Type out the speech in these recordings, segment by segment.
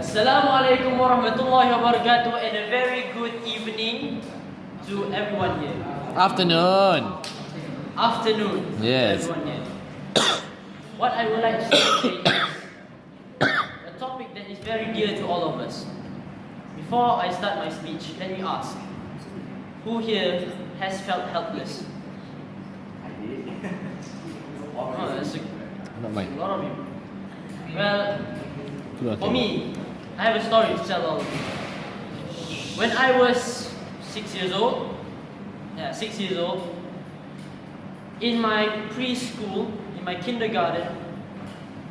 Assalamualaikum warahmatullahi wabarakatuh, and a very good evening to everyone here. Afternoon. Afternoon Yes. to everyone here. What I would like to say today is a topic that is very dear to all of us. Before I start my speech, let me ask, who here has felt helpless? Oh, that's Not mine. a lot of you. Well, Two, for me, I have a story to tell all of you. When I was 6 years old, in my preschool, in my kindergarten,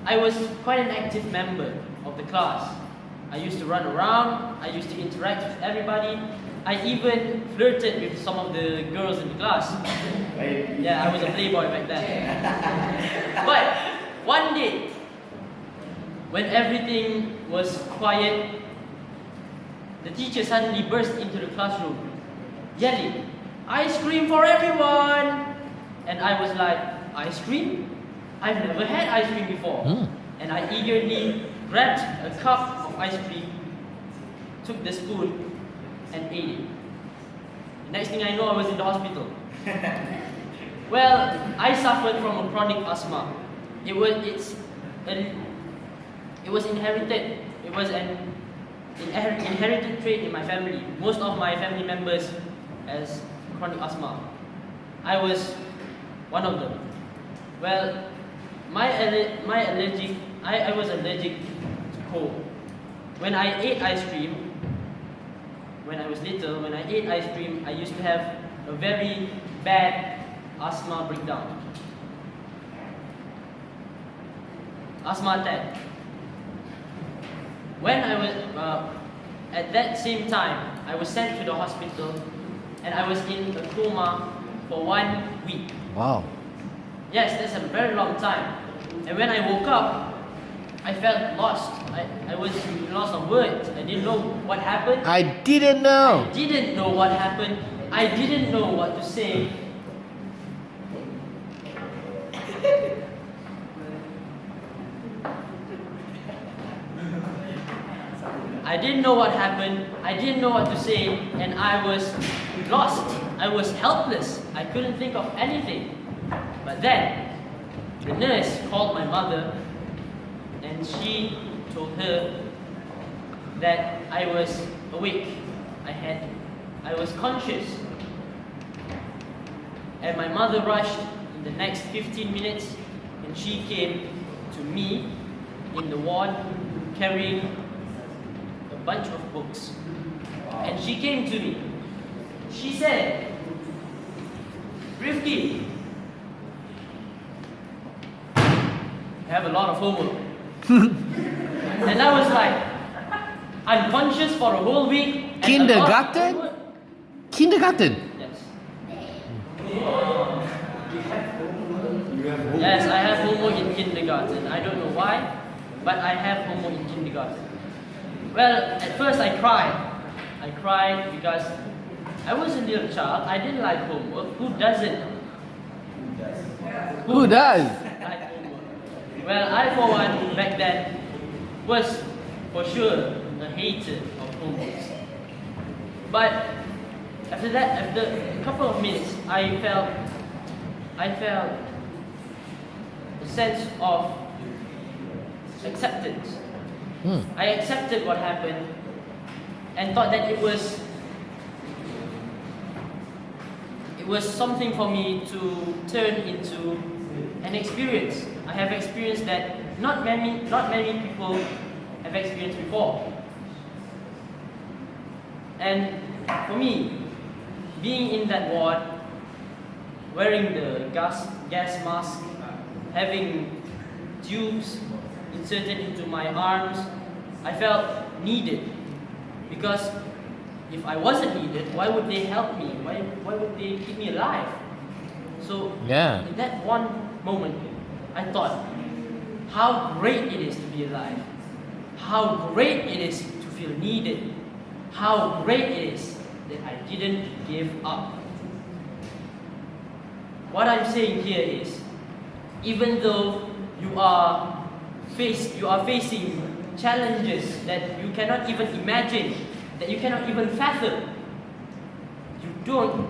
I was quite an active member of the class. I used to run around, I used to interact with everybody. I even flirted with some of the girls in the class. Yeah, I was a playboy back then. But one day, when everything was quiet, the teacher suddenly burst into the classroom, yelling, "Ice cream for everyone!" And I was like, "Ice cream? I've never had ice cream before." And I eagerly grabbed a cup of ice cream, took the spoon, and ate it. The next thing I know, I was in the hospital. Well, I suffered from a chronic asthma. It was inherited. It was an inherited trait in my family. Most of my family members has chronic asthma. I was one of them. Well, I was allergic to cold. When I ate ice cream, when I was little, when I ate ice cream, I used to have a very bad asthma breakdown. Asthma attack. When I was, at that same time, I was sent to the hospital and I was in a coma for 1 week. Wow. Yes, that's a very long time. And when I woke up, I felt lost. I was lost of words. I didn't know what happened. I didn't know. I didn't know what happened. I didn't know what to say. I didn't know what happened. I didn't know what to say, and I was lost. I was helpless. I couldn't think of anything. But then, the nurse called my mother, and she told her that I was awake. I was conscious. And my mother rushed in the next 15 minutes, and she came to me in the ward carrying a bunch of books. And she came to me. She said, "Rifki, I have a lot of homework." And I was like, unconscious for a whole week. And Kindergarten? a lot of homework? Kindergarten. Yes. Yes, I have homework in kindergarten. I don't know why, but I have homework in kindergarten. Well, at first I cried. I cried because I was a little child. I didn't like homework. Who doesn't? Who does? Like homework? Well, I for one, back then, was for sure a hater of homework. But after that, after a couple of minutes, I felt a sense of acceptance. I accepted what happened and thought that it was something for me to turn into an experience. I have experienced that not many people have experienced before. And for me, being in that ward, wearing the gas mask, having tubes inserted into my arms, I felt needed. Because if I wasn't needed, why would they help me? Why would they keep me alive? So Yeah. in that one moment, I thought, how great it is to be alive. How great it is to feel needed. How great it is that I didn't give up. What I'm saying here is, even though you are facing challenges that you cannot even imagine, that you cannot even fathom. You don't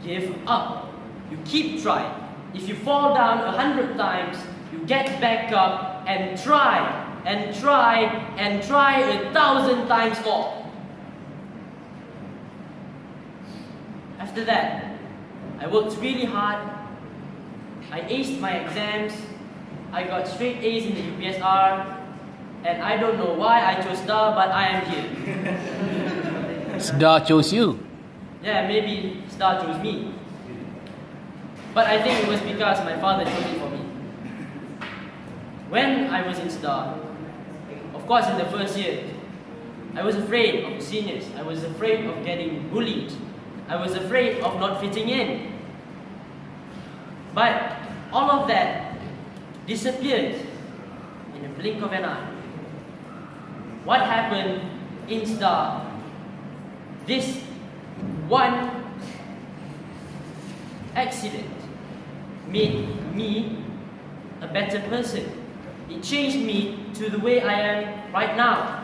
give up. You keep trying. If you fall down 100 times, you get back up and try and try and try 1,000 times more. After that, I worked really hard. I aced my exams. I got straight A's in the UPSR. And I don't know why I chose Star, but I am here. Star chose you. Yeah, maybe Star chose me. But I think it was because my father chose it for me. When I was in Star, of course in the first year, I was afraid of the seniors. I was afraid of getting bullied. I was afraid of not fitting in. But all of that disappeared in a blink of an eye. What happened in Star? This one accident made me a better person. It changed me to the way I am right now.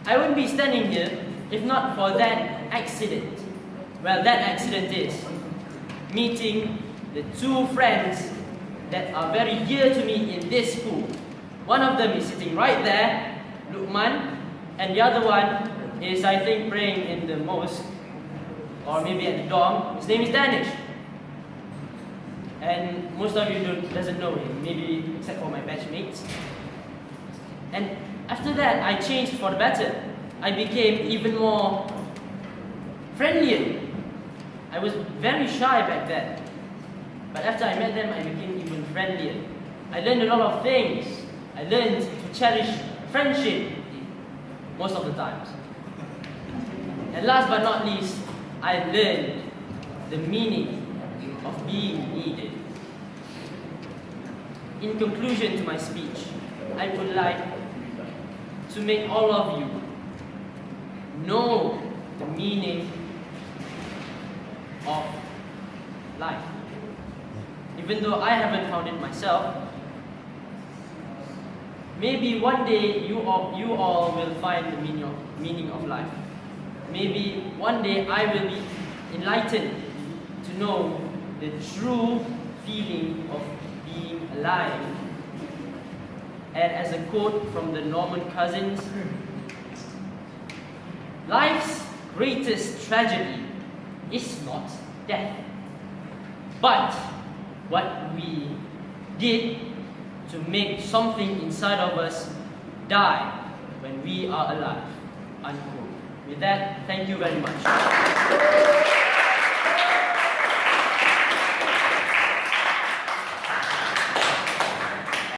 I wouldn't be standing here if not for that accident. Well, that accident is meeting the two friends that are very dear to me in this school. One of them is sitting right there, Lukman, and the other one is, I think, praying in the mosque, or maybe at the dorm. His name is Danish. And most of you doesn't know him, maybe except for my batchmates. And after that, I changed for the better. I became even more friendlier. I was very shy back then. But after I met them, I became even friendlier. I learned a lot of things. I learned to cherish friendship most of the times. And last but not least, I learned the meaning of being needed. In conclusion to my speech, I would like to make all of you know the meaning of life. Even though I haven't found it myself, maybe one day you all will find the meaning of life. Maybe one day I will be enlightened to know the true feeling of being alive. And as a quote from the Norman Cousins, life's greatest tragedy is not death, but what we did to make something inside of us die when we are alive. Unquote. With that, thank you very much.